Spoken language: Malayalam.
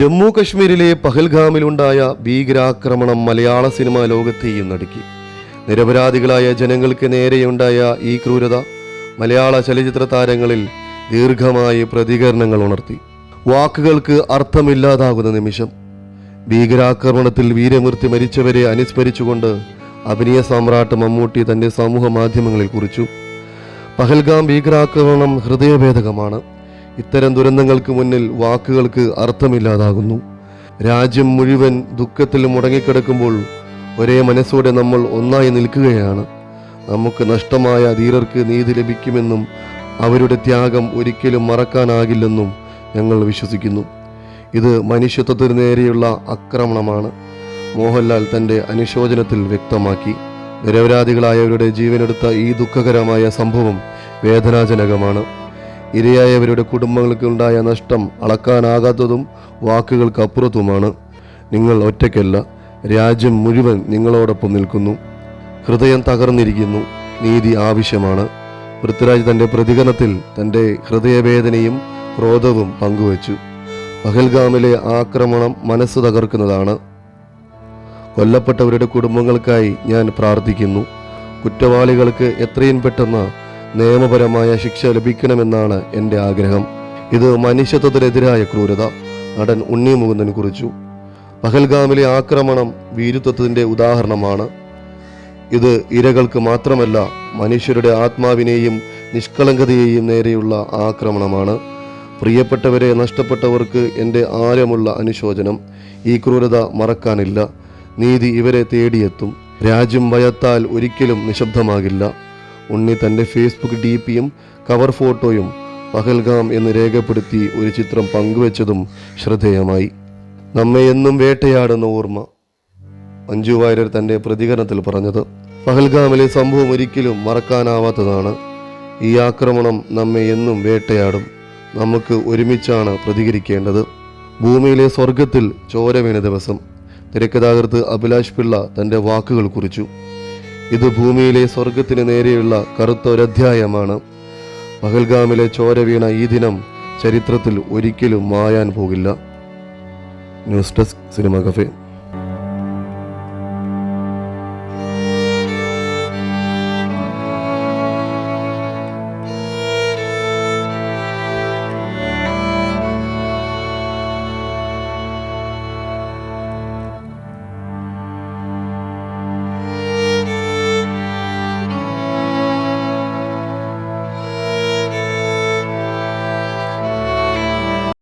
ജമ്മു കശ്മീരിലെ പഹൽഗാമിലുണ്ടായ ഭീകരാക്രമണം മലയാള സിനിമാ ലോകത്തെയും നടുക്കി. നിരപരാധികളായ ജനങ്ങൾക്ക് നേരെയുണ്ടായ ഈ ക്രൂരത മലയാള ചലച്ചിത്ര താരങ്ങളിൽ ദീർഘമായ പ്രതികരണങ്ങൾ ഉണർത്തി. വാക്കുകൾക്ക് അർത്ഥമില്ലാതാകുന്ന നിമിഷം. ഭീകരാക്രമണത്തിൽ വീരമൃത്യു മരിച്ചവരെ അനുസ്മരിച്ചുകൊണ്ട് അഭിനയ സാമ്രാട്ട് മമ്മൂട്ടി തന്റെ സമൂഹ മാധ്യമങ്ങളിൽ കുറിച്ചു. പഹൽഗാം ഭീകരാക്രമണം ഹൃദയഭേദകമാണ്. ഇത്തരം ദുരന്തങ്ങൾക്ക് മുന്നിൽ വാക്കുകൾക്ക് അർത്ഥമില്ലാതാകുന്നു. രാജ്യം മുഴുവൻ ദുഃഖത്തിൽ മുടങ്ങിക്കിടക്കുമ്പോൾ ഒരേ മനസ്സോടെ നമ്മൾ ഒന്നായി നിൽക്കുകയാണ്. നമുക്ക് നഷ്ടമായ ധീരർക്ക് നീതി ലഭിക്കുമെന്നും അവരുടെ ത്യാഗം ഒരിക്കലും മറക്കാനാകില്ലെന്നും ഞങ്ങൾ വിശ്വസിക്കുന്നു. ഇത് മനുഷ്യത്വത്തിന് നേരെയുള്ള ആക്രമണമാണ്. മോഹൻലാൽ തൻ്റെ അനുശോചനത്തിൽ വ്യക്തമാക്കി. നിരപരാധികളായവരുടെ ജീവനെടുത്ത ഈ ദുഃഖകരമായ സംഭവം വേദനാജനകമാണ്. ഇരയായവരുടെ കുടുംബങ്ങൾക്ക് ഉണ്ടായ നഷ്ടം അളക്കാനാകാത്തതും വാക്കുകൾക്കപ്പുറത്തുമാണ്. നിങ്ങൾ ഒറ്റയ്ക്കല്ല, രാജ്യം മുഴുവൻ നിങ്ങളോടൊപ്പം നിൽക്കുന്നു. ഹൃദയം തകർന്നിരിക്കുന്നു. നീതി ആവശ്യമാണ്. പൃഥ്വിരാജ് തൻ്റെ പ്രതികരണത്തിൽ തൻ്റെ ഹൃദയവേദനയും ക്രോധവും പങ്കുവച്ചു. പഹൽഗാമിലെ ആക്രമണം മനസ്സ് തകർക്കുന്നതാണ്. കൊല്ലപ്പെട്ടവരുടെ കുടുംബങ്ങൾക്കായി ഞാൻ പ്രാർത്ഥിക്കുന്നു. കുറ്റവാളികൾക്ക് എത്രയും പെട്ടെന്ന് നിയമപരമായ ശിക്ഷ ലഭിക്കണമെന്നാണ് എൻ്റെ ആഗ്രഹം. ഇത് മനുഷ്യത്വത്തിനെതിരായ ക്രൂരത, നടൻ ഉണ്ണി മുകുന്ദൻ കുറിച്ചു. പഹൽഗാമിലെ ആക്രമണം വീരത്വത്തിൻ്റെ ഉദാഹരണമാണ്. ഇത് ഇരകൾക്ക് മാത്രമല്ല, മനുഷ്യരുടെ ആത്മാവിനെയും നിഷ്കളങ്കതയെയും നേരെയുള്ള ആക്രമണമാണ്. പ്രിയപ്പെട്ടവരെ നഷ്ടപ്പെട്ടവർക്ക് എൻ്റെ ആഴമുള്ള അനുശോചനം. ഈ ക്രൂരത മറക്കാനില്ല. നീതി ഇവരെ തേടിയെത്തും. രാജ്യം ഭയത്താൽ ഒരിക്കലും നിശബ്ദമാകില്ല. ഉണ്ണി തൻ്റെ ഫേസ്ബുക്ക് DPയും കവർ ഫോട്ടോയും പഹൽഗാം എന്ന് രേഖപ്പെടുത്തി ഒരു ചിത്രം പങ്കുവച്ചതും ശ്രദ്ധേയമായി. നമ്മെ എന്നും വേട്ടയാടുന്ന ഓർമ്മ. മഞ്ജു വാര്യർ തൻ്റെ പ്രതികരണത്തിൽ പറഞ്ഞത്. പഹൽഗാമിലെ സംഭവം ഒരിക്കലും മറക്കാനാവാത്തതാണ്. ഈ ആക്രമണം നമ്മെ എന്നും വേട്ടയാടും. നമുക്ക് ഒരുമിച്ചാണ് പ്രതികരിക്കേണ്ടത്. ഭൂമിയിലെ സ്വർഗത്തിൽ ചോര വീണ ദിവസം. തിരക്കഥാകൃത്ത് അഭിലാഷ് പിള്ള തൻ്റെ വാക്കുകൾ കുറിച്ചു. ഇത് ഭൂമിയിലെ സ്വർഗത്തിന് നേരെയുള്ള കറുത്ത ഒരധ്യായമാണ്. പഹൽഗാമിലെ ചോര വീണ ഈ ദിനം ചരിത്രത്തിൽ ഒരിക്കലും മായാൻ പോകില്ല. News desk cinema cafe.